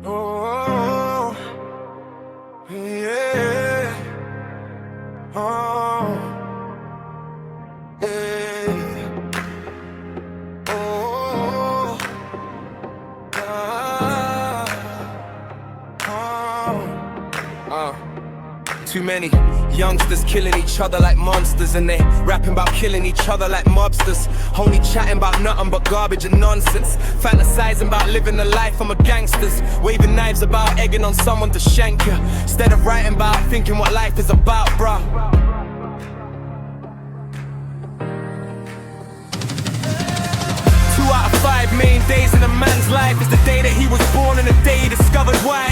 Oh, yeah. Oh, yeah. Oh, Too many youngsters killing each other like monsters, and they rapping about killing each other like mobsters. Only chatting about nothing but garbage and nonsense, fantasizing about living the life of a gangsters, waving knives about egging on someone to shank you, instead of writing about thinking what life is about, bruh. 2 out of 5 main days in a man's life is the day that he was born and the day he discovered why.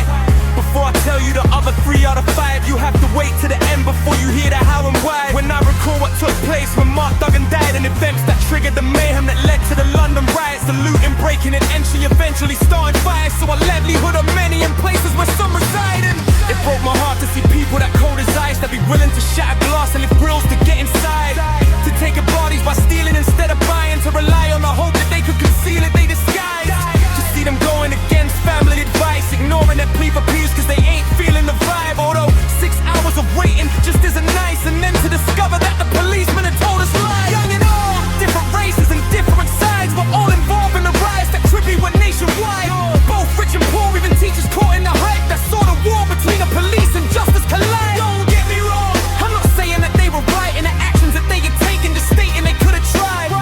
Before I tell you the other 3 out of 5, you have to wait to the end before you hear the how and why. When I recall what took place when Duggan died, and events that triggered the mayhem that led to the London riots, the looting, breaking and entry eventually started fires, so a livelihood of many in places where some reside in. It broke my heart to see people that cold as ice, that be willing to shatter glass and lift grills to get inside, to take up bodies by stealing instead of buying, to rely on the hope that they could conceal it, they disguise. To see them going against family advice, ignoring their plea for peace cause they ain't feeling the vibe. Although 6 hours of waiting just isn't nice, and then to discover that the policeman had told us lies. Young and old, different races and different sides, we're all involved in the riots that tribute went nationwide. Both rich and poor, even teachers caught in the hype that saw the war between the police and justice collide. Don't get me wrong, I'm not saying that they were right in the actions that they had taken, just stating they could have tried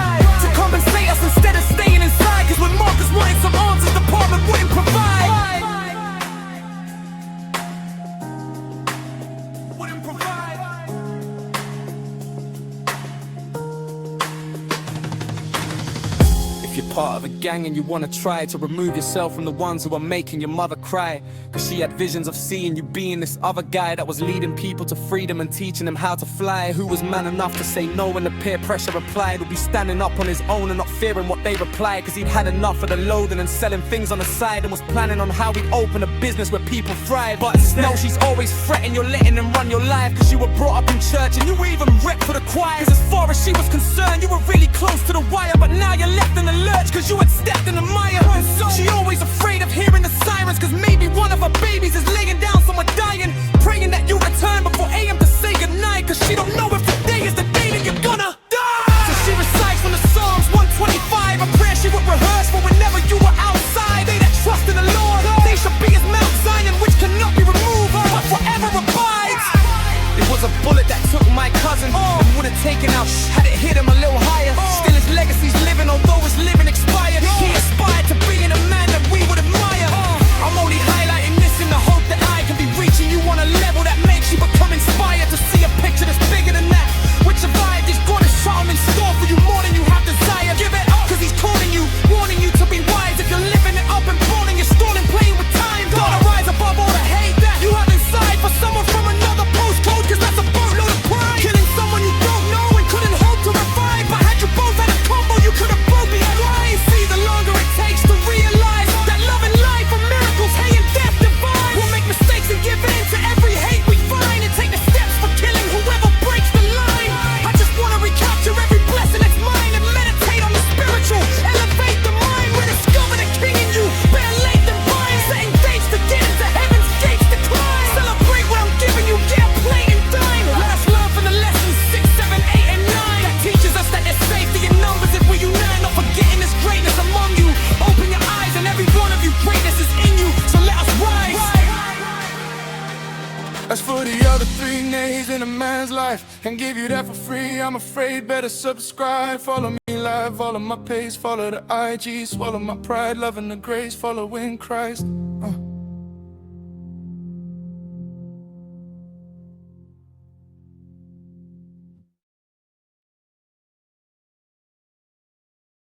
to compensate us instead of staying inside, cause when Marcus wanted some answers, the department wouldn't provide. If you're part of a gang and you wanna try to remove yourself from the ones who are making your mother cry, cause she had visions of seeing you being this other guy that was leading people to freedom and teaching them how to fly, who was man enough to say no when the peer pressure applied, would be standing up on his own and not fearing what they reply, cause he'd had enough of the loading and selling things on the side, and was planning on how he'd open a business where people thrive. But no, she's always fretting you're letting them run your life, cause you were brought up in church and you were even rep for the choir, cause as far as she was concerned you were really close to the wire, but now you're left in the lurch cause you had stepped in the mire. She always afraid of hearing the sirens, cause maybe one of her babies is laying down somewhere dying, praying that you return before AM to say goodnight, cause she don't know if today is the day that you're gonna die. So she recites from the Psalms 125, a prayer she would rehearse for whenever you were outside. They that trust in the Lord, they shall be as Mount Zion, which cannot be removed but forever abides. It was a bullet that took my cousin and would have taken out had it hit him a little higher. Still his legacy's living, although his living expired. He aspired to being a man that we would admire. I'm only highlighting this in the hope that I can be reaching you on a level that makes you become inspired to see a picture that's bigger than that, which survived. He's got a charm in store for you more than you have desire. Give it up, cause he's calling you, warning you to be wise. If you're living it up and pawning, you're stalling, playing with time. Gotta rise above all the hate that you have inside for someone from another postcode, cause that's a boatload of pride. Killing someone you don't know and couldn't hope to revive, but had you both had a combo you could have both been right. See, the longer it takes to realize that love and life are miracles, hey and death divine. We'll make mistakes and give in to every hate we find, and take the steps for killing whoever breaks the line. I just wanna recapture every blessing that's mine, and meditate on the spiritual, elevate the mind. We're discover the king in you, better late than fine. Setting dates to get into heaven's gates to climb. Celebrate what I'm giving you, get a plate and dine. Let us learn from the lessons 6, 7, 8 and 9 that teaches us that there's safety in numbers if we unite, not forgetting there's greatness among you. Open your eyes and every one of you, greatness is in you, so let us rise. As for the other 3 days in a man's life, can give you that for free, I'm afraid better subscribe. Follow me live, follow my page, follow the IG, swallow my pride, loving the grace, following Christ.